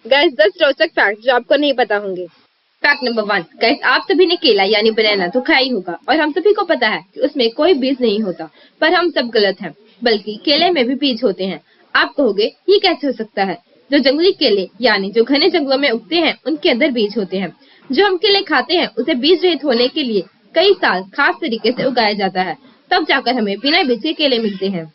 Guys 10 रोचक fact जो आपको नहीं पता होंगे। फैक्ट नंबर 1, गाइस आप सभी ने केला यानी बनाना तो खाया ही होगा और हम सभी को पता है कि उसमें कोई बीज नहीं होता, पर हम सब गलत हैं, बल्कि केले में भी बीज होते हैं। आप कहोगे ये कैसे हो सकता है? जो जंगली केले यानी जो घने जंगलों में उगते हैं उनके अंदर बीज होते हैं। जो हम केले खाते हैं उसे बीज रहित होने के लिए कई साल खास तरीके से उगाया जाता है, तब जाकर हमें बिना बीज के केले मिलते हैं।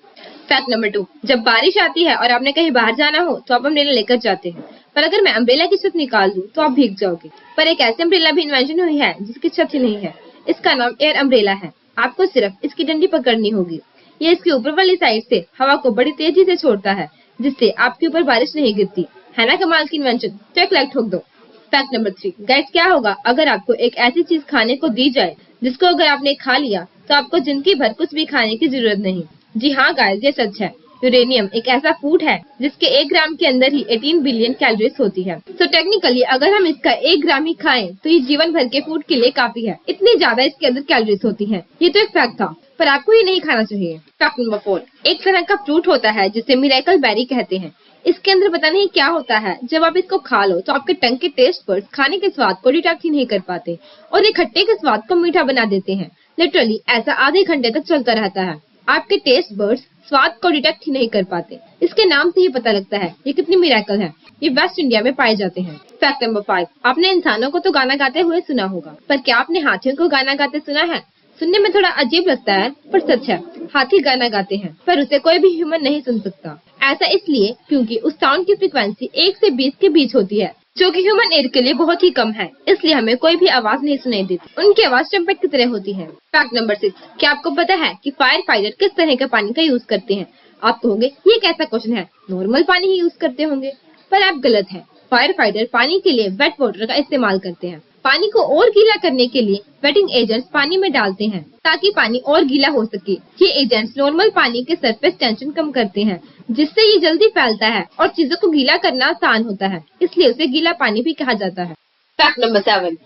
फैक्ट नंबर 2, जब बारिश आती है और आपने कहीं बाहर जाना हो तो आप अम्ब्रेला लेकर जाते हैं, पर अगर मैं अम्ब्रेला की छत निकाल दूं तो आप भीग जाओगे। पर एक ऐसी अम्ब्रेला भी इन्वेंशन हुई है जिसकी छत ही नहीं है। इसका नाम एयर अम्ब्रेला है। आपको सिर्फ इसकी डंडी पकड़नी होगी। ये इसकी ऊपर वाली साइड से हवा को बड़ी तेजी से छोड़ता है, जिससे आपके ऊपर बारिश नहीं गिरती। है ना कमाल की इन्वेंशन? तो एक लाइक ठोक दो। फैक्ट नंबर 3, गाइस क्या होगा अगर आपको एक ऐसी चीज खाने को दी जाए जिसको अगर आपने खा लिया तो आपको जिंदगी भर कुछ भी खाने की जरूरत नहीं। जी हाँ गाइस, ये सच है। यूरेनियम एक ऐसा फूड है जिसके 1 ग्राम के अंदर ही 18 बिलियन कैलोरीज होती है। तो टेक्निकली अगर हम इसका 1 ग्राम ही खाएं तो ये जीवन भर के फूड के लिए काफी है। इतनी ज्यादा इसके अंदर कैलोरीज होती हैं। ये तो एक फैक्ट था, पर आपको ये नहीं खाना चाहिए। फैक्ट नंबर 4, एक तरह का फ्रूट होता है जिसे मिरेकल बेरी कहते हैं। इसके अंदर पता नहीं क्या होता है, जब आप इसको खा लो तो आपके टंग के टेस्ट बड्स खाने के स्वाद को डिटेक्ट ही नहीं कर पाते और ये खट्टे के स्वाद को मीठा बना देते हैं। लिटरली ऐसा आधे घंटे तक चलता रहता है। आपके टेस्ट बड्स स्वाद को डिटेक्ट ही नहीं कर पाते। इसके नाम से ही पता लगता है ये कितनी मिरेकल है। ये वेस्ट इंडिया में पाए जाते हैं। फैक्ट नंबर 5, आपने इंसानों को तो गाना गाते हुए सुना होगा, पर क्या आपने हाथियों को गाना गाते सुना है? सुनने में थोड़ा अजीब लगता है, पर सच है। हाथी गाना गाते हैं, पर उसे कोई भी ह्यूमन नहीं सुन सकता। ऐसा इसलिए क्योंकि उस साउंड की फ्रीक्वेंसी 1 से 20 के बीच होती है, जो कि ह्यूमन एयर के लिए बहुत ही कम है। इसलिए हमें कोई भी आवाज नहीं सुनाई देती। उनकी आवाज ट्रम्पेट की तरह होती है। फैक्ट नंबर 6, क्या आपको पता है कि फायर फाइटर किस तरह के पानी का यूज करते हैं? आप कहोगे ये कैसा क्वेश्चन है, नॉर्मल पानी ही यूज करते होंगे, पर आप गलत हैं। फायर फाइटर पानी के लिए वेट वाटर का इस्तेमाल करते हैं। पानी को और गीला करने के लिए वेटिंग एजेंट्स पानी में डालते हैं ताकि पानी और गीला हो सके। ये एजेंट्स नॉर्मल पानी के सरफेस टेंशन कम करते हैं, जिससे ये जल्दी फैलता है और चीजों को गीला करना आसान होता है, इसलिए उसे गीला पानी भी कहा जाता है। फैक्ट नंबर 7,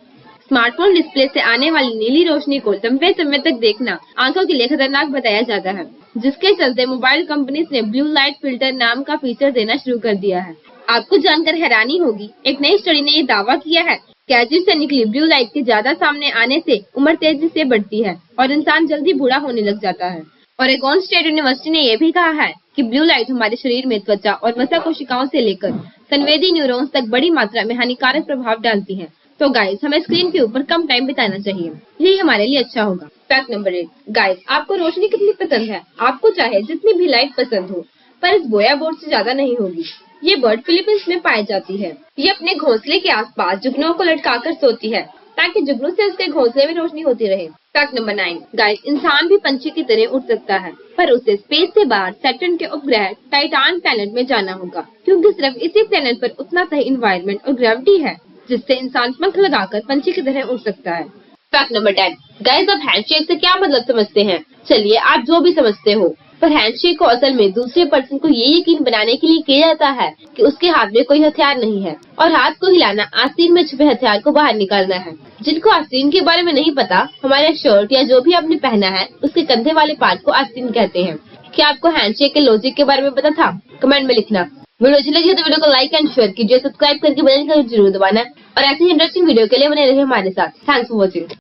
स्मार्टफोन डिस्प्ले से आने वाली नीली रोशनी को लंबे समय तक देखना आंखों के लिए खतरनाक बताया जाता है, जिसके चलते मोबाइल कंपनीज ने ब्लू लाइट फिल्टर नाम का फीचर देना शुरू कर दिया है। आपको जानकर हैरानी होगी, एक नई स्टडी ने ये दावा किया है गैजेट से निकली ब्लू लाइट के ज्यादा सामने आने से उम्र तेजी से बढ़ती है और इंसान जल्दी बूढ़ा होने लग जाता है। ओरेगोन स्टेट यूनिवर्सिटी ने यह भी कहा है कि ब्लू लाइट हमारे शरीर में त्वचा और वसा कोशिकाओं से लेकर संवेदी न्यूरॉन्स तक बड़ी मात्रा में हानिकारक प्रभाव डालती है। तो गाइस हमें स्क्रीन के ऊपर कम टाइम बिताना चाहिए, यही हमारे लिए अच्छा होगा। फैक्ट नंबर 8, गाइस आपको रोशनी कितनी पसंद है? आपको चाहे जितनी भी लाइट पसंद हो, पर इस बोया बोर्ड से ज्यादा नहीं होगी। ये बर्ड फिलीपींस में पाई जाती है। ये अपने घोंसले के आसपास जुगनुओं को लटकाकर सोती है ताकि जुगनू से उसके घोंसले में रोशनी होती रहे। फैक्ट नंबर 9, गाइस इंसान भी पंछी की तरह उड़ सकता है, पर उसे स्पेस से बाहर सैटर्न के उपग्रह टाइटान प्लैनेट में जाना होगा, क्योंकि सिर्फ इसी प्लैनेट पर उतना सही इन्वायरमेंट और ग्रेविटी है जिससे इंसान पंख लगाकर पंछी की तरह उड़ सकता है। फैक्ट नंबर 10, गाइस आप हैंडशेक से क्या मतलब समझते हैं? चलिए आप जो भी समझते हो, पर हैंडशेक को असल में दूसरे पर्सन को ये यकीन बनाने के लिए किया जाता है कि उसके हाथ में कोई हथियार नहीं है, और हाथ को हिलाना आस्तीन में छुपे हथियार को बाहर निकालना है। जिनको आस्तीन के बारे में नहीं पता, हमारा शर्ट या जो भी आपने पहना है उसके कंधे वाले पार्ट को आस्तीन कहते हैं। क्या आपको हैंडशेक के लॉजिक के बारे में पता था? कमेंट में लिखना। वीडियो अच्छी लगी तो वीडियो को लाइक एंड शेयर कीजिए, सब्सक्राइब करके बेल आइकन जरूर दबाना और ऐसे ही इंटरेस्टिंग वीडियो के लिए बने रहिए हमारे साथ। Thanks for watching.